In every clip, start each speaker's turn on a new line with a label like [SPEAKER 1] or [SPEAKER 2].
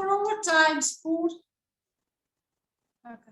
[SPEAKER 1] for overtimes, food. Okay.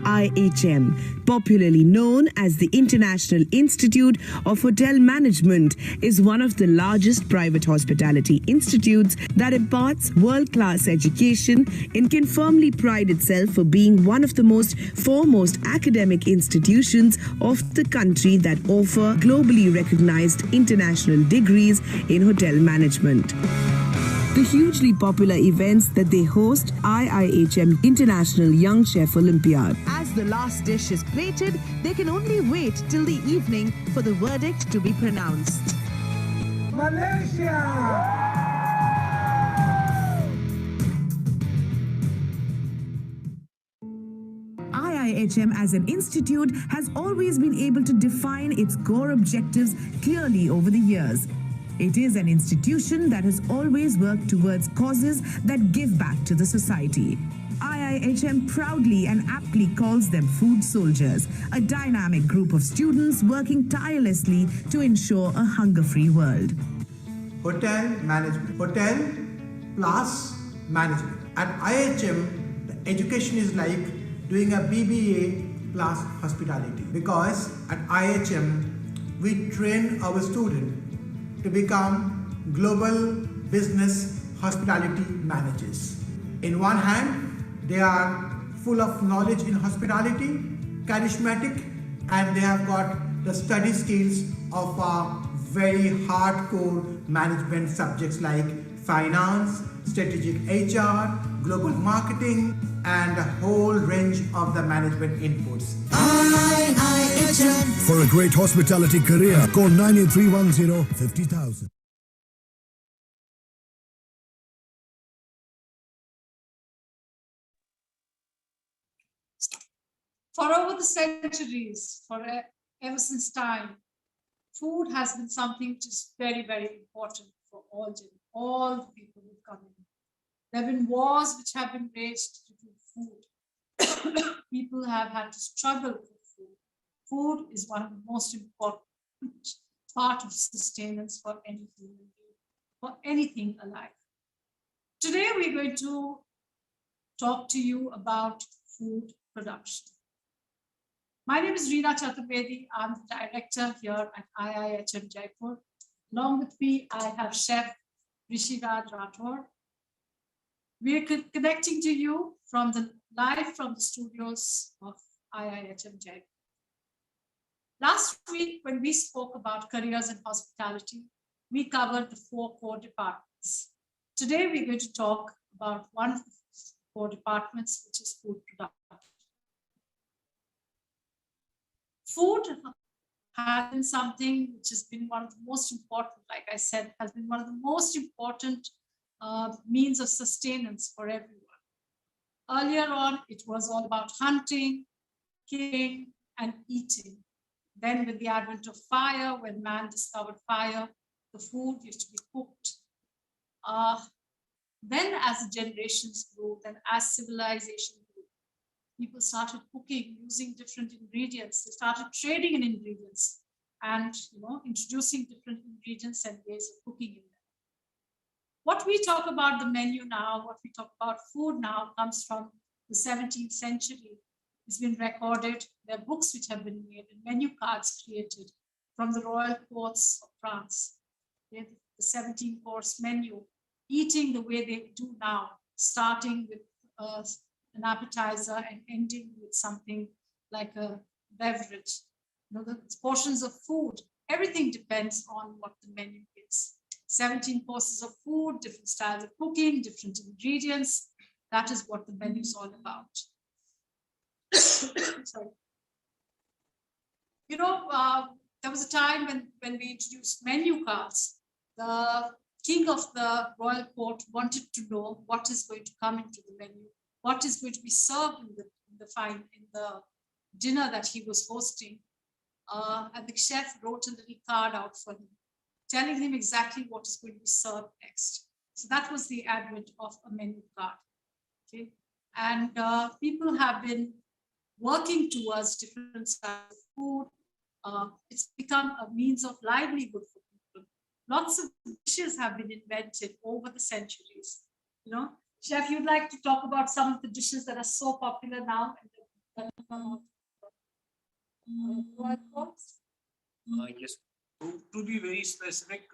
[SPEAKER 2] IIHM, popularly known as the International Institute of Hotel Management, is one of the largest private hospitality institutes that imparts world-class education and can firmly pride itself for being one of the most foremost academic institutions of the country that offer globally recognized international degrees in hotel management. The hugely popular events that they host IIHM International Young Chef Olympiad. As the last dish is plated, they can only wait till the evening for the verdict to be pronounced.
[SPEAKER 3] Malaysia!
[SPEAKER 2] IIHM as an institute has always been able to define its core objectives clearly over the years. It is an institution that has always worked towards causes that give back to the society. IIHM proudly and aptly calls them food soldiers, a dynamic group of students working tirelessly to ensure a hunger-free world.
[SPEAKER 3] Hotel management. Hotel plus management. At IIHM, the education is like doing a BBA plus hospitality. Because at IIHM, we train our students to become global business hospitality managers. In one hand, they are full of knowledge in hospitality, charismatic, and they have got the study skills of very hardcore management subjects like finance, strategic HR, global marketing, and a whole range of the management inputs.
[SPEAKER 4] IIHM. For a great hospitality career, call 98310 50,000.
[SPEAKER 1] For over the centuries, ever since time, food has been something which is very, very important for all the people who come in. There have been wars which have been waged due to food. People have had to struggle for food. Food is one of the most important part of sustenance for any human being, for anything alive. Today, we're going to talk to you about food production. My name is Reena Chaturvedi. I'm the director here at IIHM Jaipur. Along with me, I have Chef Rishiraj Rathore. We are connecting to you live from the studios of IIHM Jaipur. Last week, when we spoke about careers in hospitality, we covered the 4 core departments. Today, we're going to talk about one of the 4 departments, which is food production. Food has been something which has been one of the most important, like I said, has been one of the most important means of sustenance for everyone. Earlier on, it was all about hunting, killing, and eating. Then with the advent of fire, when man discovered fire, the food used to be cooked. Then as the generations grew, then as civilization grew, people started cooking using different ingredients. They started trading in ingredients and introducing different ingredients and ways of cooking in them. What we talk about the menu now, what we talk about food now comes from the 17th century. It's been recorded. There are books which have been made and menu cards created from the royal courts of France. The 17-course menu, eating the way they do now, starting with an appetizer and ending with something like a beverage. The portions of food, everything depends on what the menu is. 17 courses of food, different styles of cooking, different ingredients. That is what the menu is all about. Sorry. There was a time when we introduced menu cards. The king of the royal court wanted to know what is going to come into the menu, what is going to be served in the dinner that he was hosting. And the chef wrote a little card out for him, telling him exactly what is going to be served next. So that was the advent of a menu card. Okay, and people have been working towards different styles of food. It's become a means of livelihood for people. Lots of dishes have been invented over the centuries. Chef, you'd like to talk about some of the dishes that are so popular now?
[SPEAKER 5] Yes. To be very specific,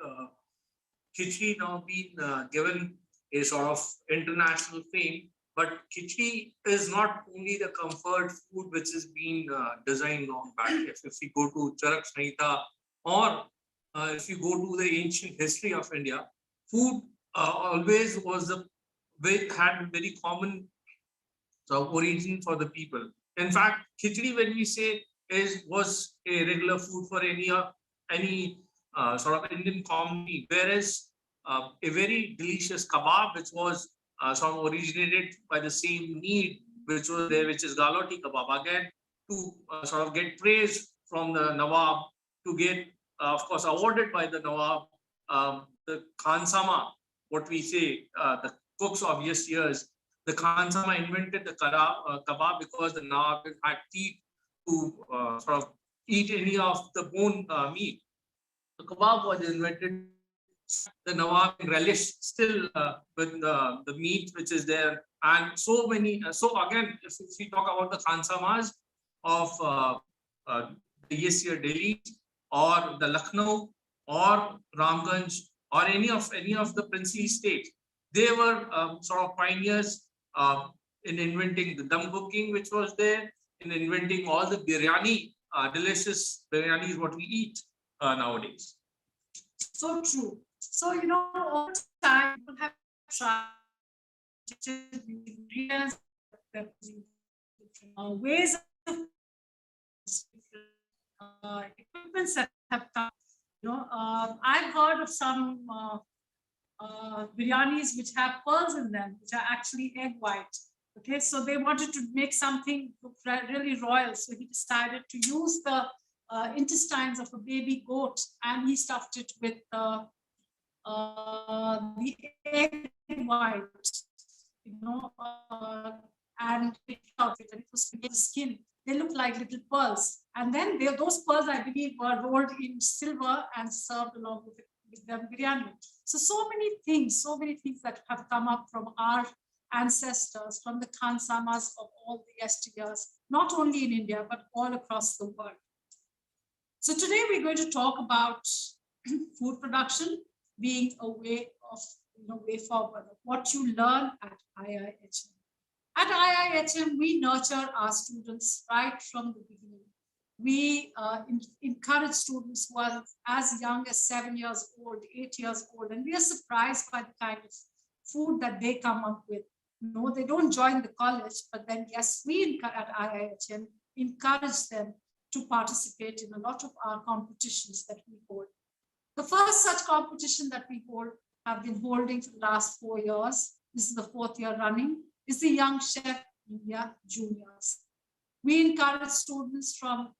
[SPEAKER 5] khichdi now being given a sort of international fame, but khichdi is not only the comfort food which is being designed long back. If we go to Charak Samhita or if you go to the ancient history of India, food always was had very common origin for the people. In fact, khichdi, when we say, was a regular food for any sort of Indian community, whereas a very delicious kebab, which was sort of originated by the same need which was there, which is galoti kebab, again to sort of get praise from the Nawab, to get of course awarded by the Nawab, the Khansama, what we say, the cooks of years, the Khansama invented the kebab because the Nawab had teeth to sort of eat any of the bone meat. The kebab was invented. The Nawab relished still with the meat which is there, and so many. So again, if we talk about the Khansamas of the year Delhi or the Lucknow or Ramganj or any of the princely states, they were sort of pioneers in inventing the dum cooking, which was there, in inventing all the biryani, delicious biryani is what we eat nowadays.
[SPEAKER 1] So true. So, over time, people have tried ingredients, ways of equipments that have come. I've heard of some biryanis which have pearls in them, which are actually egg white. Okay, so they wanted to make something really royal. So he decided to use the intestines of a baby goat, and he stuffed it with the egg white, and it was the skin. They looked like little pearls, and then those pearls, I believe, were rolled in silver and served along with the biryani. So many things that have come up from our ancestors, from the Khansamas of all the yesteryears, not only in India, but all across the world. So today we're going to talk about food production being a way forward, what you learn at IIHM. At IIHM, we nurture our students right from the beginning. We encourage students who are as young as 7 years old, 8 years old, and we are surprised by the kind of food that they come up with. They don't join the college, but then yes, we at IIHM encourage them to participate in a lot of our competitions that we hold. The first such competition that we hold have been holding for the last 4 years. This is the 4th year running. Is the Young Chef India Juniors. We encourage students from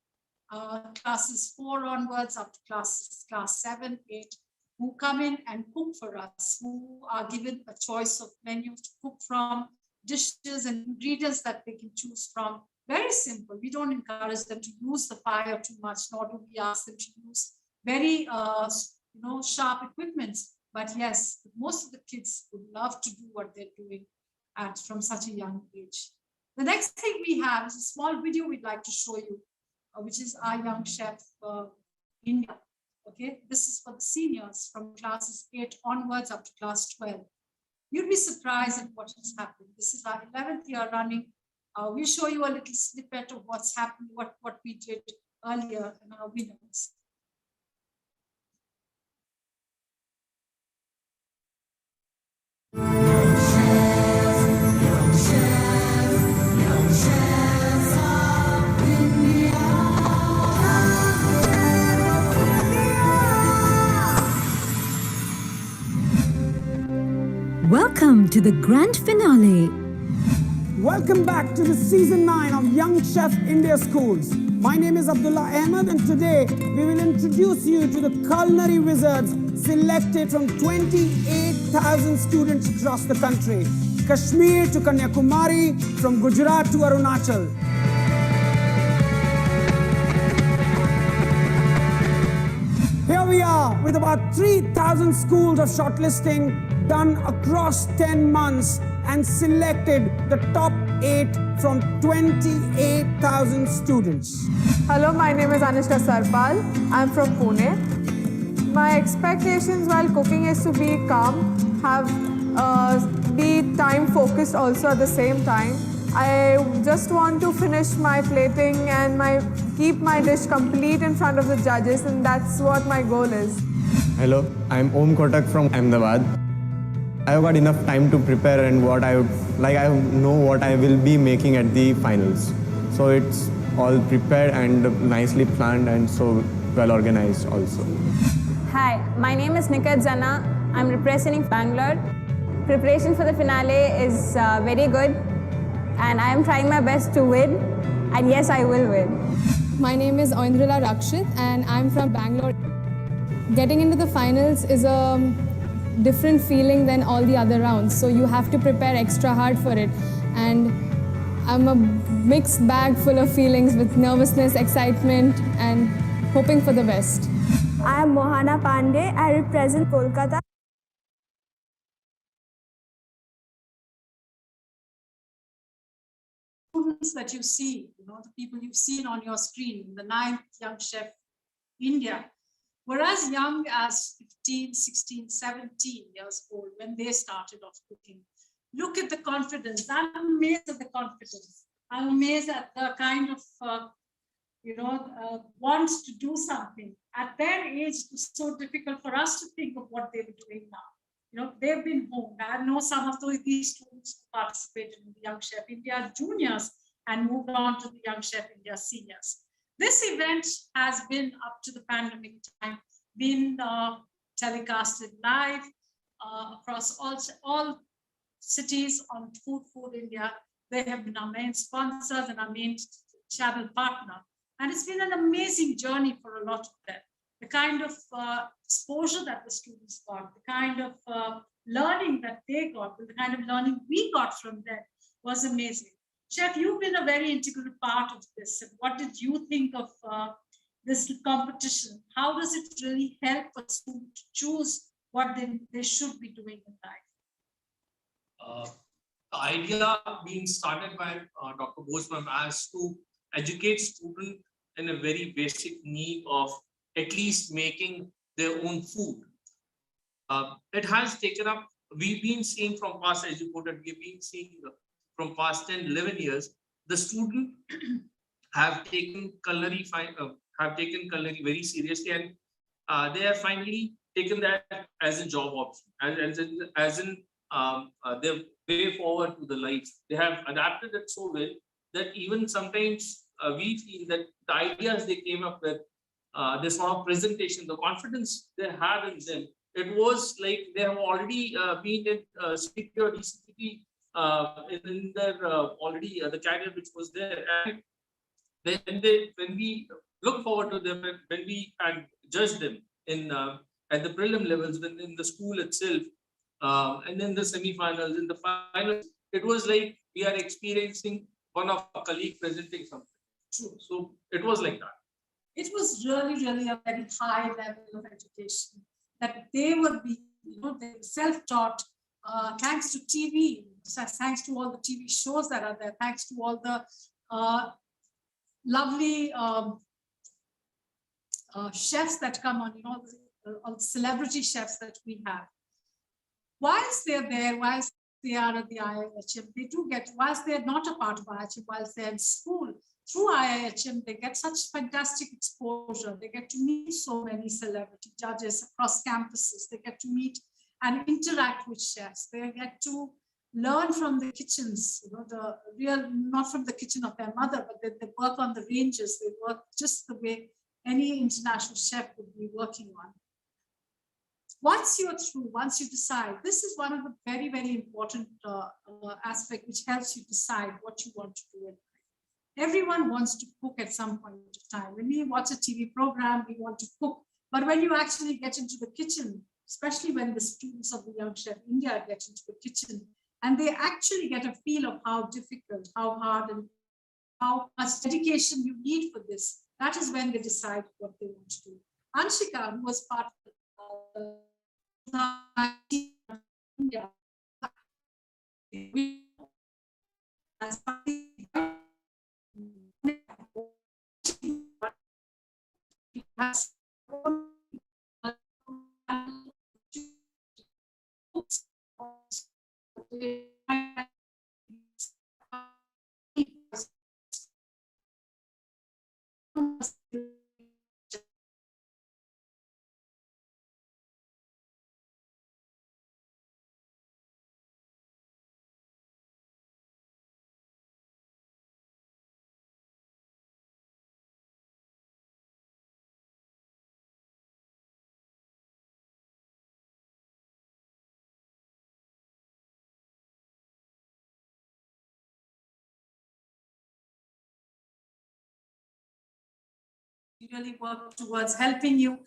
[SPEAKER 1] classes 4 onwards up to class 7, 8, who come in and cook for us, who are given a choice of menus to cook from, dishes and ingredients that they can choose from. Very simple. We don't encourage them to use the fire too much, nor do we ask them to use very sharp equipment. But yes, most of the kids would love to do what they're doing from such a young age. The next thing we have is a small video we'd like to show you, which is our Young Chef India. Okay, this is for the seniors from classes 8 onwards up to class 12. You'd be surprised at what has happened. This is our 11th year running. We'll show you a little snippet of what's happened, what we did earlier and our winners.
[SPEAKER 6] Welcome to the grand finale.
[SPEAKER 7] Welcome back to the season 9 of Young Chef India Schools. My name is Abdullah Ahmed and today we will introduce you to the culinary wizards selected from 28,000 students across the country. Kashmir to Kanyakumari, from Gujarat to Arunachal. Here we are with about 3,000 schools of shortlisting done across 10 months and selected the top 8 from 28,000 students.
[SPEAKER 8] Hello, my name is Anushka Sarpal. I'm from Pune. My expectations while cooking is to be calm, be time focused also at the same time. I just want to finish my plating and keep my dish complete in front of the judges, and that's what my goal is.
[SPEAKER 9] Hello, I'm Om Kotak from Ahmedabad. I've got enough time to prepare and I know what I will be making at the finals. So it's all prepared and nicely planned and so well organized also.
[SPEAKER 10] Hi, my name is Nikat Jana. I'm representing Bangalore. Preparation for the finale is very good and I am trying my best to win, and yes, I will win.
[SPEAKER 11] My name is Oindrila Rakshit and I'm from Bangalore. Getting into the finals is a different feeling than all the other rounds, so you have to prepare extra hard for it, and I'm a mixed bag full of feelings with nervousness, excitement and hoping for the best.
[SPEAKER 12] I am Mohana Pandey. I represent Kolkata.
[SPEAKER 1] Students that you see, the people you've seen on your screen, the 9th Young Chef India, were as young as 15, 16, 17 years old when they started off cooking. Look at the confidence. I'm amazed at the confidence. I'm amazed at the kind of, wants to do something. At their age, it's so difficult for us to think of what they were doing now. They've been home. I know some of these students who participated in the Young Chef India Juniors and moved on to the Young Chef India Seniors. This event has been, up to the pandemic time, been telecasted live across all cities on Food India. They have been our main sponsors and our main channel partner. And it's been an amazing journey for a lot of them. The kind of exposure that the students got, the kind of learning that they got, the kind of learning we got from them was amazing. Chef, you've been a very integral part of this. What did you think of this competition? How does it really help a student to choose what they should be doing in life?
[SPEAKER 5] The idea being started by Dr. Bose as to educate students in a very basic need of at least making their own food. It has taken up, we've been seeing from past, as you quoted, we've been seeing from past 10, 11 years, the student have taken culinary very seriously, and they have finally taken that as a job option, as in their way forward to the life. They have adapted it so well that even sometimes we feel that the ideas they came up with, this sort of presentation, the confidence they have in them it was like they have already been in CPT or DCPT in their already the career which was there. And when we look forward to them, when we can judge them in at the prelim levels, when in the school itself, and then the semi-finals, in the finals, it was like we are experiencing one of our colleague presenting something. True. So it was like that.
[SPEAKER 1] It was really a very high level of education that they would be, they were self-taught, thanks to TV, thanks to all the TV shows that are there, thanks to all the lovely chefs that come on, all the celebrity chefs that we have. Whilst they're there, whilst they are at the IIHM, they do get, whilst they're not a part of IIHM, whilst they're in school, through IIHM, they get such fantastic exposure. They get to meet so many celebrity judges across campuses. They get to meet and interact with chefs. They get to learn from the kitchens, the real, not from the kitchen of their mother, but they work on the ranges. They work just the way any international chef would be working on. Once you're through, once you decide, this is one of the very important aspects which helps you decide what you want to do in life. Everyone wants to cook at some point of time. When we watch a TV program, we want to cook. But when you actually get into the kitchen, especially when the students of the Young Chef India get into the kitchen, and they actually get a feel of how difficult, how hard, and how much dedication you need for this, that is when they decide what they want to do. Anshika, who was part of India, really work towards helping you.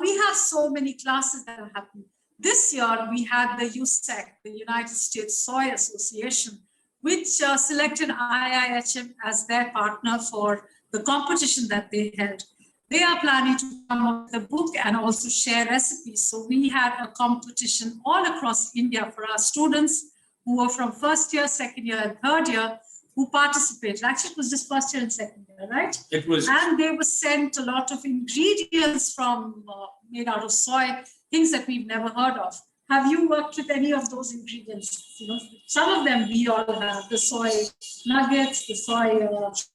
[SPEAKER 1] We have so many classes that are happening. This year, we had the USEC, the United States Soy Association, which selected IIHM as their partner for the competition that they held. They are planning to come up with a book and also share recipes. So we had a competition all across India for our students who were from first year, second year, and third year, who participated. Actually, it was just first year and second year, right?
[SPEAKER 5] It was.
[SPEAKER 1] And they were sent a lot of ingredients from made out of soy, things that we've never heard of. Have you worked with any of those ingredients? Some of them we all have, the soy nuggets, the soy...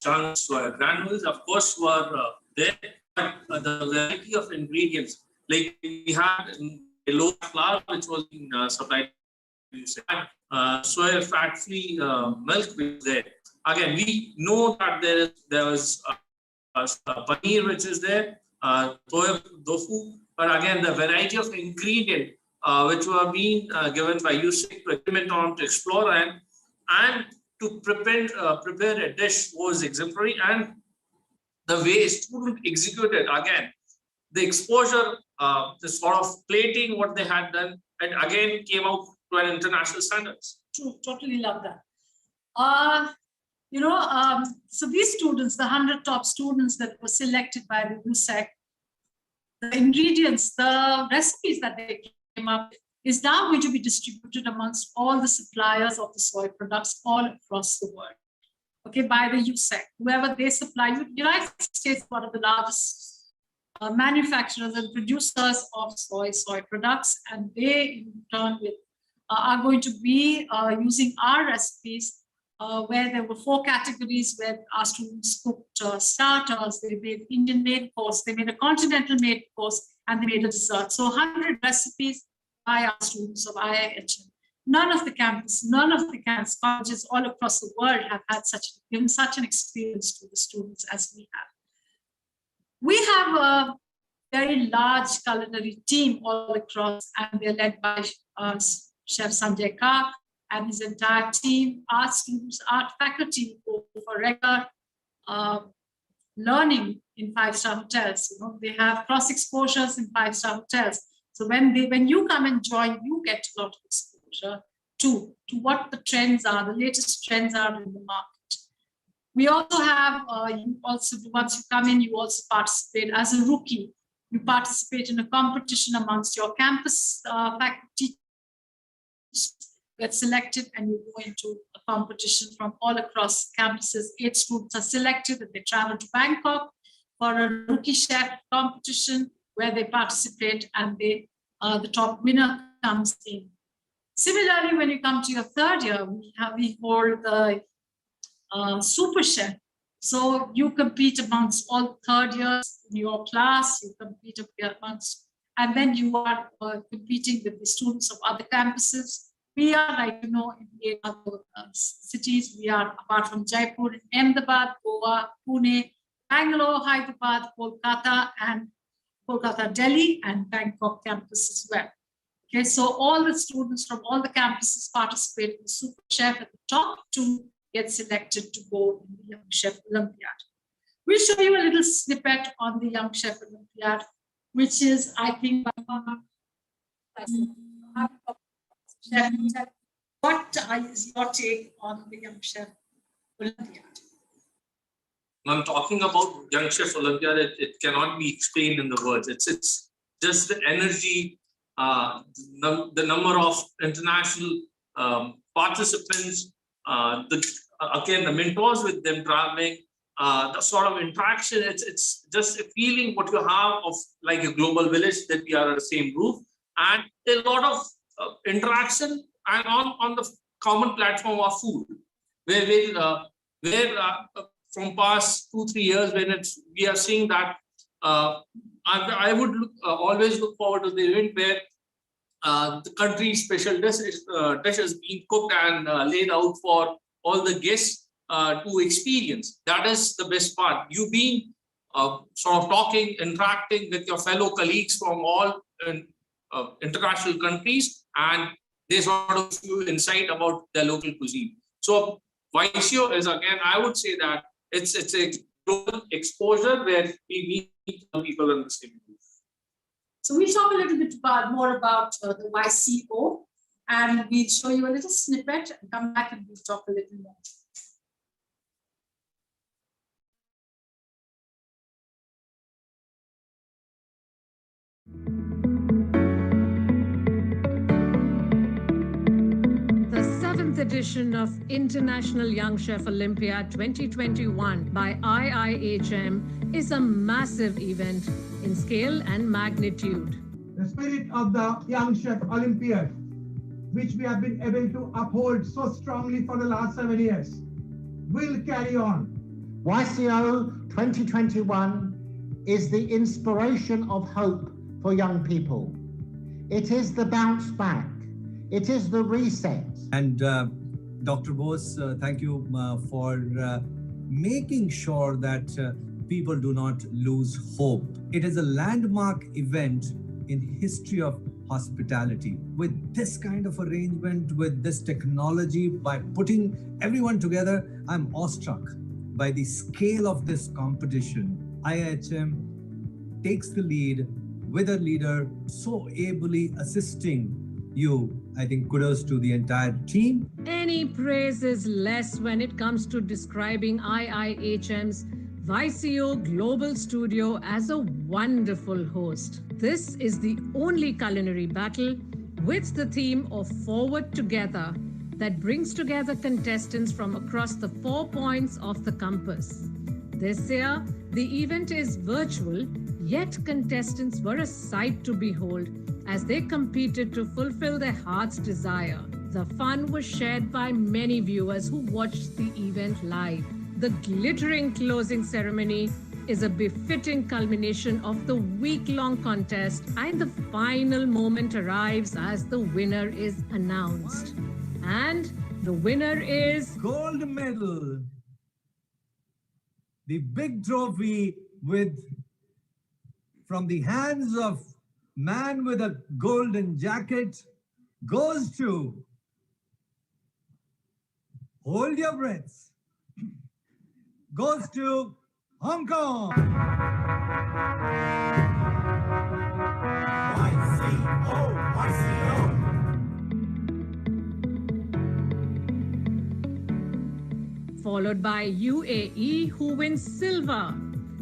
[SPEAKER 5] chunks, soy granules, of course, were there. But the variety of ingredients, like we had a low flour, which was being supplied, soy fat-free milk which is there. Again, we know that there was paneer which is there, tofu, but again, the variety of ingredient which were being given by USEC to experiment on, to explore and to prepare a dish was exemplary. And the way students executed, again, the exposure, the sort of plating, what they had done, and again came out to an international standards.
[SPEAKER 1] True, totally love that. So these students, the 100 top students that were selected by the USEC, the ingredients, the recipes that they came up with is now going to be distributed amongst all the suppliers of the soy products all across the world. Okay, by the USEC, whoever they supply. United States is one of the largest manufacturers and producers of soy products, and they in turn are going to be using our recipes where there were 4 categories where our students cooked starters, they made Indian main course, they made a continental main course, and they made a dessert. So 100 recipes by our students of IIHM. None of the campus colleges all across the world have had given such an experience to the students as we have. We have very large culinary team all across, and they're led by Chef Sanjay Kar and his entire team. Art students, art faculty go for regular learning in 5-star hotels. You know, they have cross exposures in 5-star hotels. So when you come and join, you get a lot of exposure to what the trends are, the latest trends are in the market. We also have, once you come in, you also participate as a rookie. You participate in a competition amongst your campus faculty, get selected, and you go into a competition from all across campuses. 8 students are selected and they travel to Bangkok for a rookie chef competition where they participate, and the top winner comes in. Similarly, when you come to your 3rd year, we hold the super chef. So you compete amongst all 3rd years in your class, you compete amongst, and then you are competing with the students of other campuses. We are, like you know, in 8 other cities. We are, apart from Jaipur, in Ahmedabad, Goa, Pune, Bangalore, Hyderabad, Kolkata, Delhi, and Bangkok campus as well. Okay, so all the students from all the campuses participate in the Super Chef, at the top 2 get selected to go in the Young Chef Olympiad. We'll show you a little snippet on the Young Chef Olympiad, which is, I think, what is your take on the Young Chef Olympiad?
[SPEAKER 5] When I'm talking about Young Chef Olympiad, it cannot be explained in the words. It's just the energy, the number of international participants, the mentors with them traveling, the sort of interaction. It's just a feeling what you have of like a global village, that we are at the same roof, and a lot of interaction and on the common platform of food, where from past 2-3 years, when we are seeing that I would always look forward to the event where the country's special dishes being cooked and laid out for all the guests to experience. That is the best part. You being sort of talking, interacting with your fellow colleagues from all international countries, and they sort of give you insight about their local cuisine. So Vicio is, again, I would say that it's a global exposure where we meet people in the same group.
[SPEAKER 1] So we'll talk a little bit more about the YCO, and we'll show you a little snippet and come back and we'll talk a little more.
[SPEAKER 13] The 7th edition of International Young Chef Olympiad 2021 by IIHM is a massive event in scale and magnitude.
[SPEAKER 3] The spirit of the Young Chef Olympiad, which we have been able to uphold so strongly for the last 7 years, will carry on.
[SPEAKER 14] YCO 2021 is the inspiration of hope for young people. It is the bounce back. It is the reset.
[SPEAKER 15] And Dr. Bose, thank you for making sure that people do not lose hope. It is a landmark event in history of hospitality. With this kind of arrangement, with this technology, by putting everyone together, I'm awestruck by the scale of this competition. IIHM takes the lead with a leader so ably assisting you. I think kudos to the entire team.
[SPEAKER 13] Any praise is less when it comes to describing IIHM's YCO Global Studio as a wonderful host. This is the only culinary battle with the theme of Forward Together that brings together contestants from across the 4 points of the compass. This year, the event is virtual, yet contestants were a sight to behold as they competed to fulfill their heart's desire. The fun was shared by many viewers who watched the event live. The glittering closing ceremony is a befitting culmination of the week-long contest, and the final moment arrives as the winner is announced. And the winner is
[SPEAKER 15] gold medal. The big trophy with from the hands of man with a golden jacket goes to, hold your breaths, goes to Hong Kong.
[SPEAKER 13] Followed by UAE, who wins silver,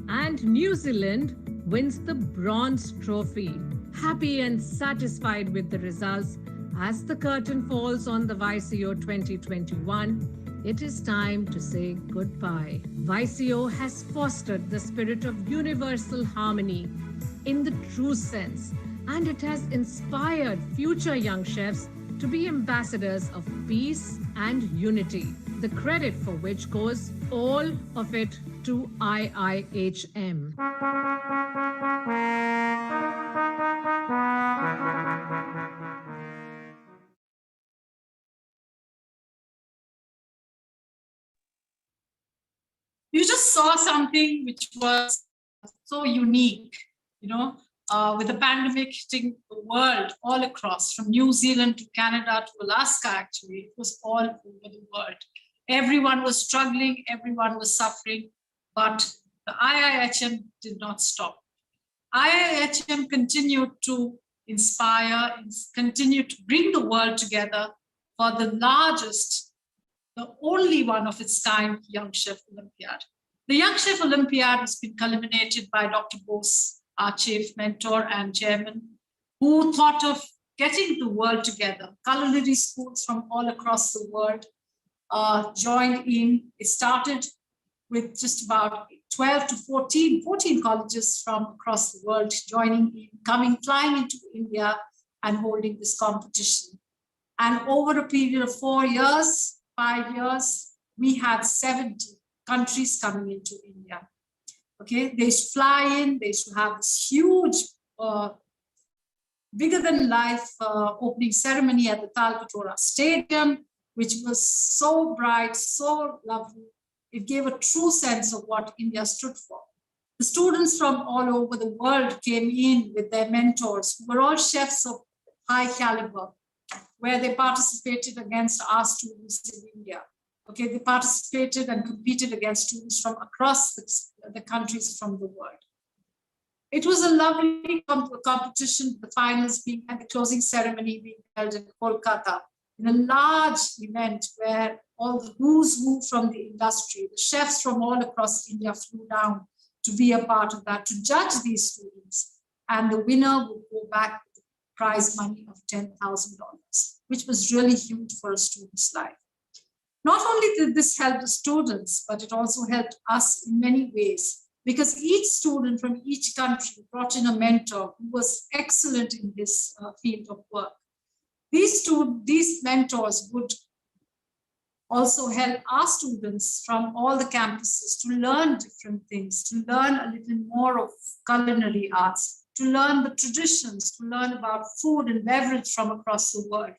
[SPEAKER 13] and New Zealand wins the bronze trophy. Happy and satisfied with the results, as the curtain falls on the YCO 2021, it is time to say goodbye. YCO has fostered the spirit of universal harmony in the true sense, and it has inspired future young chefs to be ambassadors of peace and unity, the credit for which goes all of it to IIHM.
[SPEAKER 1] You just saw something which was so unique, with the pandemic hitting the world all across, from New Zealand to Canada to Alaska, actually, it was all over the world. Everyone was struggling, everyone was suffering, but the IIHM did not stop. IIHM continued to inspire, continued to bring the world together for the largest, the only one of its kind, Young Chef Olympiad. The Young Chef Olympiad has been culminated by Dr. Bose, our chief mentor and chairman, who thought of getting the world together. Culinary schools from all across the world joined in. It started with just about 12 to 14 colleges from across the world joining in, flying into India and holding this competition. And over a period of 4 years, 5 years, we had 70 countries coming into India. Okay, they used to fly in, they used to have this huge, bigger than life opening ceremony at the Talkatora Stadium, which was so bright, so lovely. It gave a true sense of what India stood for. The students from all over the world came in with their mentors, who were all chefs of high caliber, where they participated against our students in India. Okay, they participated and competed against students from across the countries from the world. It was a lovely competition, the finals being and the closing ceremony being held in Kolkata, in a large event where all the who's who from the industry, the chefs from all across India flew down to be a part of that, to judge these students. And the winner would go back with prize money of $10,000, which was really huge for a student's life. Not only did this help the students, but it also helped us in many ways, because each student from each country brought in a mentor who was excellent in this field of work. These mentors would also help our students from all the campuses to learn different things, to learn a little more of culinary arts, to learn the traditions, to learn about food and beverage from across the world.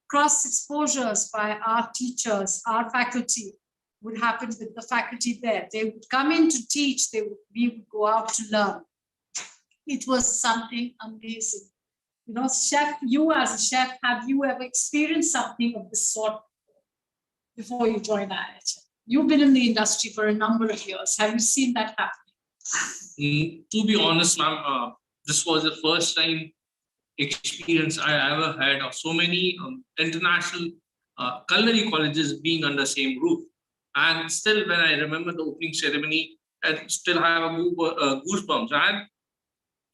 [SPEAKER 1] Cross exposures by our teachers, our faculty would happen with the faculty there. They would come in to teach, we would go out to learn. It was something amazing. Chef, you as a chef, have you ever experienced something of this sort before you joined IIHM? You've been in the industry for a number of years. Have you seen that happen?
[SPEAKER 5] To be honest, ma'am, this was the first time experience I ever had of so many international culinary colleges being under the same roof. And still, when I remember the opening ceremony, I still have a goosebumps. And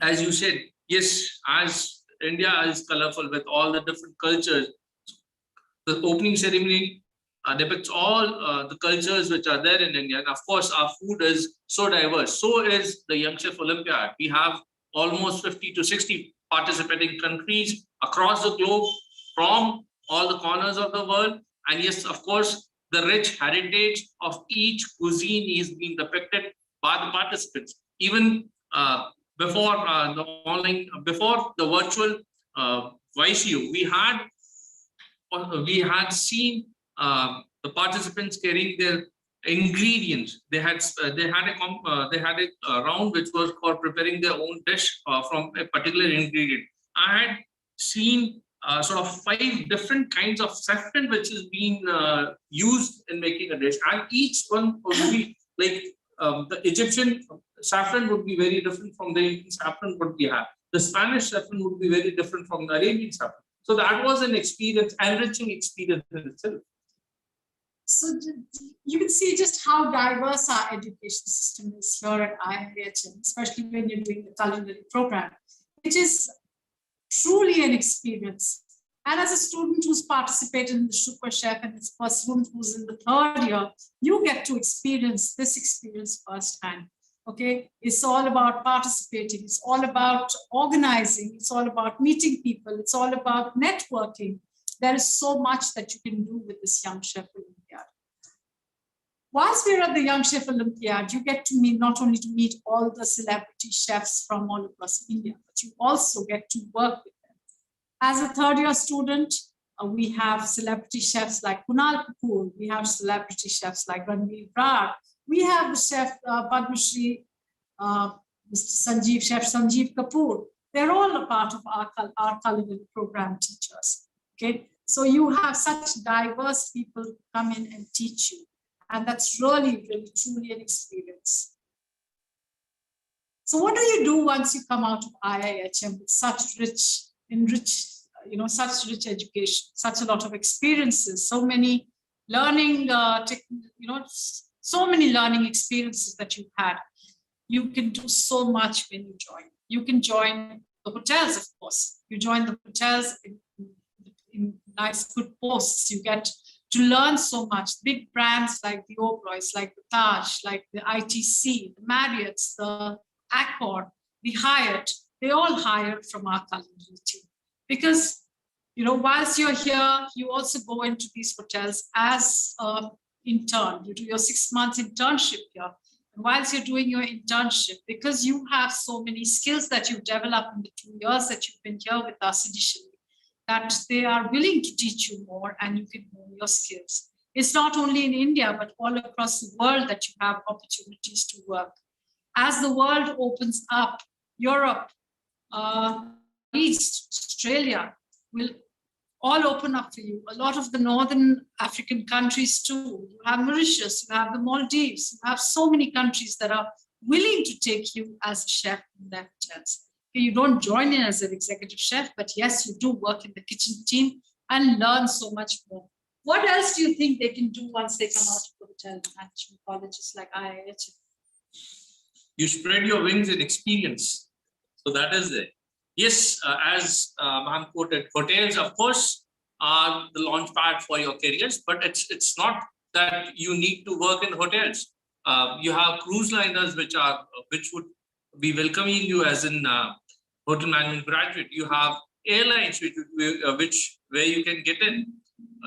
[SPEAKER 5] as you said, yes, as India is colorful with all the different cultures, the opening ceremony depicts all the cultures which are there in India. And of course, our food is so diverse. So is the Young Chef Olympiad. We have almost 50 to 60 participating countries across the globe from all the corners of the world. And yes, of course, the rich heritage of each cuisine is being depicted by the participants. Even before the virtual YCU, we had seen the participants carrying their ingredients. They had a round which was for preparing their own dish from a particular ingredient. I had seen sort of 5 different kinds of saffron which is being used in making a dish, and each one would be like the Egyptian saffron would be very different from the Indian saffron what we have. The Spanish saffron would be very different from the Arabian saffron. So that was an experience, enriching experience in itself.
[SPEAKER 1] So you can see just how diverse our education system is here at IIHM, especially when you're doing the culinary program, which is truly an experience. And as a student who's participated in the Super Chef and as a student who's in the 3rd year, you get to experience this experience firsthand. Okay, it's all about participating, it's all about organizing, it's all about meeting people, it's all about networking. There is so much that you can do with this Young Chef Olympiad. Whilst we're at the Young Chef Olympiad, you get to meet, not only to meet all the celebrity chefs from all across India, but you also get to work with them. As a 3rd year student, we have celebrity chefs like Kunal Kapoor, we have celebrity chefs like Ranveer Brar, we have the chef Padma Shri, Mr. Chef Sanjeev Kapoor. They're all a part of our culinary program teachers. Okay, so you have such diverse people come in and teach you, and that's really, really, truly an experience. So what do you do once you come out of IIHM with such rich, such rich education, such a lot of experiences, so many learning, so many learning experiences that you've had? You can do so much when you join. You can join the hotels, of course. You join the hotels in nice, good posts. You get to learn so much. Big brands like the Oberois, like the Taj, like the ITC, the Marriott's, the Accor, the Hyatt, they all hire from our culinary team. Because, whilst you're here, you also go into these hotels as an intern. You do your 6 months internship here. And whilst you're doing your internship, because you have so many skills that you've developed in the 2 years that you've been here with us initially, that they are willing to teach you more and you can hone your skills. It's not only in India, but all across the world that you have opportunities to work. As the world opens up, Europe, East, Australia will all open up for you. A lot of the Northern African countries too. You have Mauritius, you have the Maldives, you have so many countries that are willing to take you as a chef in their hotels. You don't join in as an executive chef, but yes, you do work in the kitchen team and learn so much more. What else do you think they can do once they come out of the hotel management colleges like IIHM?
[SPEAKER 5] You spread your wings in experience. So that is it. Yes, as ma'am quoted, hotels, of course, are the launch pad for your careers, but it's not that you need to work in hotels. You have cruise liners which would be welcoming you as in hotel management graduate. You have airlines where you can get in.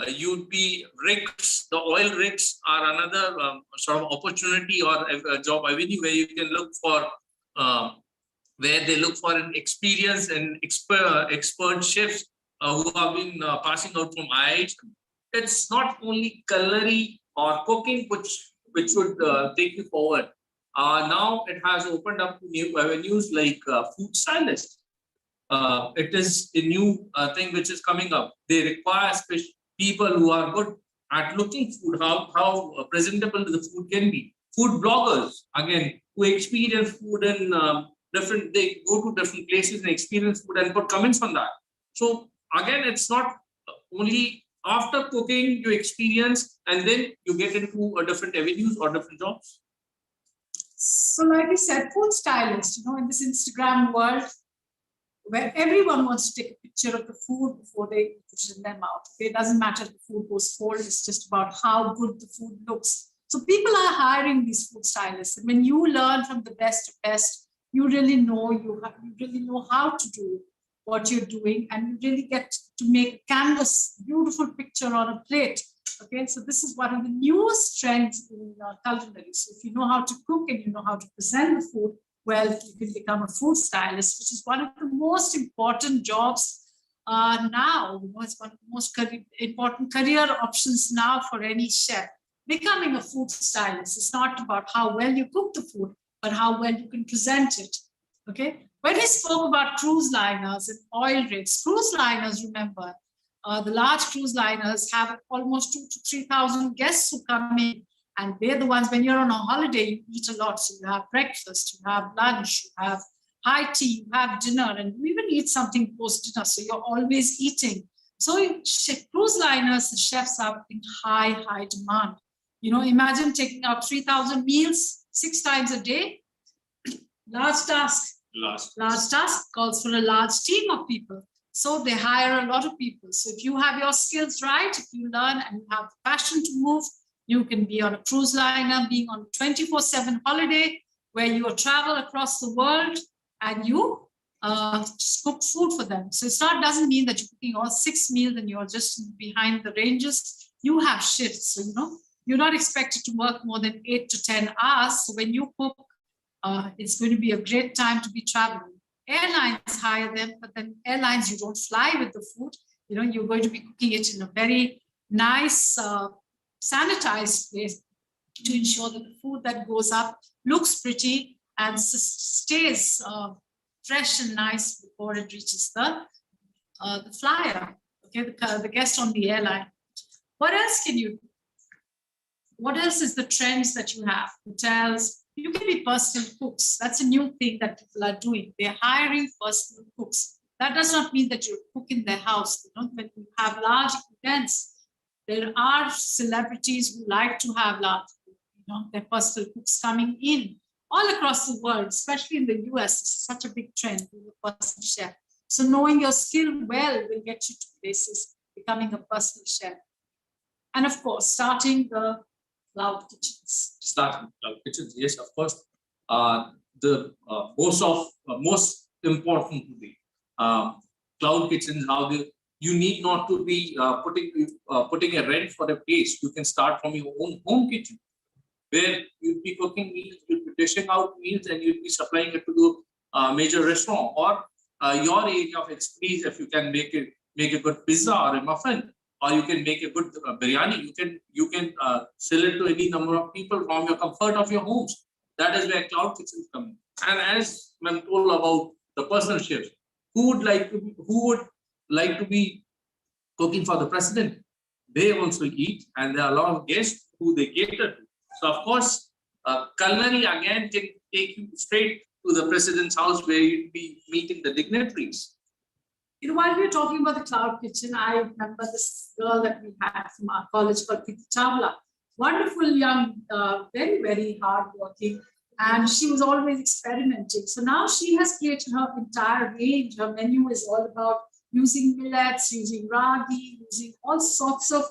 [SPEAKER 5] You'd be rigs. The oil rigs are another sort of opportunity or a job avenue where you can look for. Where they look for an experienced and expert chefs who have been passing out from IIHM. It's not only culinary or cooking which would take you forward. Now it has opened up to new avenues like food stylist. It is a new thing which is coming up. They require people who are good at looking food, how presentable the food can be. Food bloggers, again, who experience food in they go to different places and experience food and put comments on that. So again, it's not only after cooking you experience and then you get into different avenues or different jobs.
[SPEAKER 1] So like we said, food stylist, in this Instagram world where everyone wants to take a picture of the food before they put it in their mouth. Okay? It doesn't matter if the food goes cold, it's just about how good the food looks. So people are hiring these food stylists. And when you learn from the best of best, you really know how to do what you're doing, and you really get to make a canvas, beautiful picture on a plate. Okay, so this is one of the newest trends in culinary. So if you know how to cook and you know how to present the food, well, you can become a food stylist, which is one of the most important jobs now. It's one of the most important career options now for any chef. becoming a food stylist is not about how well you cook the food, but how well you can present it. Okay. When we spoke about cruise liners and oil rigs, cruise liners, remember, the large cruise liners have almost 2,000 to 3,000 guests who come in, and they're the ones, when you're on a holiday, you eat a lot. So you have breakfast, you have lunch, you have high tea, you have dinner, and you even eat something post-dinner. So you're always eating. So cruise liners, the chefs are in high demand. You know, imagine taking out 3,000 meals 6 times a day. Large task. Large task calls for a large team of people. So they hire a lot of people. So if you have your skills right, if you learn and you have the passion to move, you can be on a cruise liner, being on a 24/7 holiday, where you travel across the world and you just cook food for them. So doesn't mean that you're cooking all 6 meals and you're just behind the ranges. You have shifts. So, you know, you're not expected to work more than 8 to 10 hours. So when you cook, it's going to be a great time to be traveling. Airlines hire them, but then airlines, you don't fly with the food. You know, you're going to be cooking it in a very nice, sanitized place to ensure that the food that goes up looks pretty and stays fresh and nice before it reaches the flyer, okay, the guest on the airline. What else can you do? What else is the trends that you have? Hotels. You can be personal cooks. That's a new thing that people are doing. They're hiring personal cooks. That does not mean that you cook in their house. You know, when you have large events, there are celebrities who like to have large, you know, their personal cooks coming in all across the world, especially in the US. It's such a big trend, being a personal chef. So knowing your skill well will get you to places, becoming a personal chef. And of course, starting the cloud kitchens.
[SPEAKER 5] Starting cloud kitchens, yes, of course. The most important to be cloud kitchens. You need not to be putting a rent for a place. You can start from your own home kitchen, where you'll be cooking meals, you'll be dishing out meals, and you'll be supplying it to the major restaurant or your area of expertise. If you can make a good pizza or a muffin, or you can make a good biryani, you can sell it to any number of people from your comfort of your homes. That is where cloud kitchens come in. And as I'm told about the personal chefs, who would like to be cooking for the president? They also eat, and there are a lot of guests who they cater to. So of course, culinary again can take you straight to the president's house, where you'd be meeting the dignitaries.
[SPEAKER 1] You know, while we were talking about the cloud kitchen, I remember this girl that we had from our college called Preeti Chawla. Wonderful young, very, very hardworking, and she was always experimenting. So now she has created her entire range. Her menu is all about using millets, using ragi, using all sorts of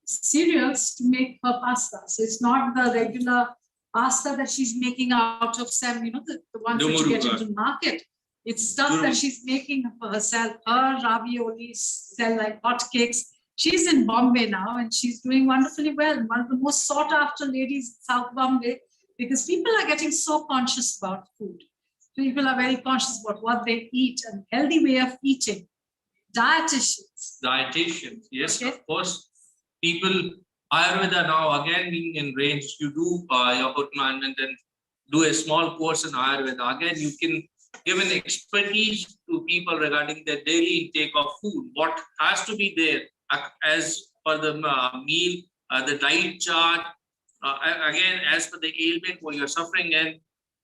[SPEAKER 1] cereals to make her pasta. So it's not the regular pasta that she's making out of some, you know, the ones that you get into the market. It's stuff that she's making for herself. Her raviolis sell like hotcakes. She's in Bombay now, and she's doing wonderfully well. One of the most sought after ladies in South Bombay, because people are getting so conscious about food. People are very conscious about what they eat and healthy way of eating.
[SPEAKER 5] Dietitians, yes, okay. Of course. People, Ayurveda now again being in range, you do your hotel management and do a small course in Ayurveda. Again, you can give an expertise to people regarding their daily intake of food. What has to be there as per the meal, the diet chart, again, as per the ailment where you're suffering, and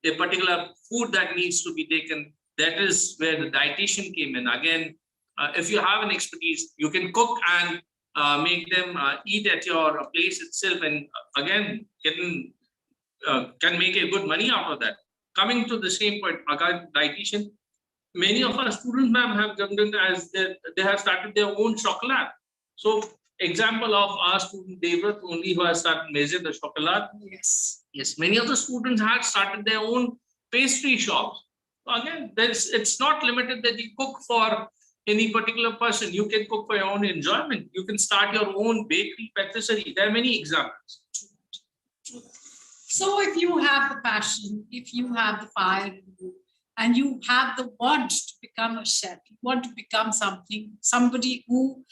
[SPEAKER 5] a particular food that needs to be taken. That is where the dietitian came in. Again, if you have an expertise, you can cook and make them eat at your place itself, and again, can make a good money out of that. Coming to the same point, again, dietitian, many of our students, ma'am, have come in as they have started their own chocolate. So, example of our student Devrat only, who has started measuring the chocolate.
[SPEAKER 1] Yes.
[SPEAKER 5] Yes, many of the students had started their own pastry shops. So again, it's not limited that you cook for any particular person. You can cook for your own enjoyment. You can start your own bakery, patisserie. There are many examples.
[SPEAKER 1] So if you have the passion, if you have the fire in you, and you have the want to become a chef, you want to become somebody who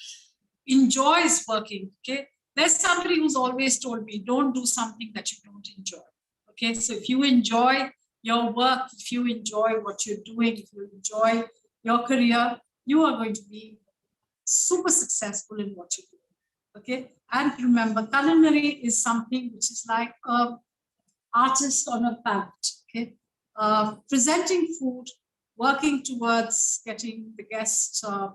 [SPEAKER 1] enjoys working, okay? There's somebody who's always told me, don't do something that you don't enjoy. Okay, so if you enjoy your work, if you enjoy what you're doing, if you enjoy your career, you are going to be super successful in what you do. Okay, and remember, culinary is something which is like an artist on a palette. Okay, presenting food, working towards getting the guests to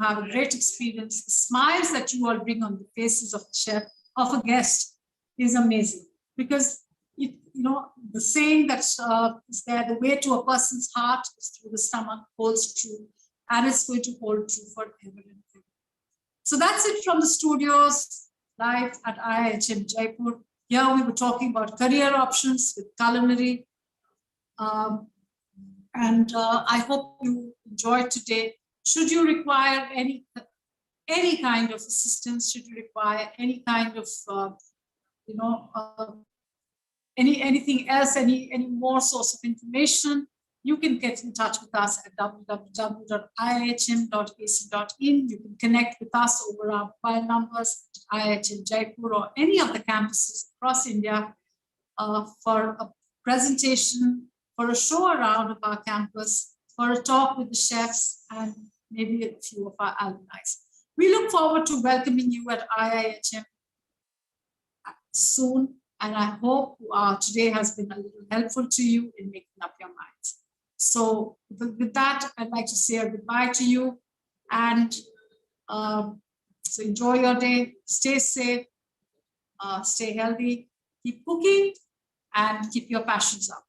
[SPEAKER 1] have a great experience. The smiles that you all bring on the faces of the chef, of a guest, is amazing, because the saying that is there, the way to a person's heart is through the stomach, holds true, and it's going to hold true forever and ever. So that's it from the studios live at IIHM Jaipur. Here we were talking about career options with culinary. I hope you enjoyed today. Should you require any kind of assistance, should you require any kind of, anything else, any more source of information, you can get in touch with us at www.iihm.ac.in. You can connect with us over our mobile numbers at IIHM Jaipur or any of the campuses across India for a presentation, for a show around of our campus, for a talk with the chefs, and maybe a few of our alumni. We look forward to welcoming you at IIHM soon, and I hope today has been a little helpful to you in making up your minds. So with that, I'd like to say a goodbye to you, and so enjoy your day, stay safe, stay healthy, keep cooking, and keep your passions up.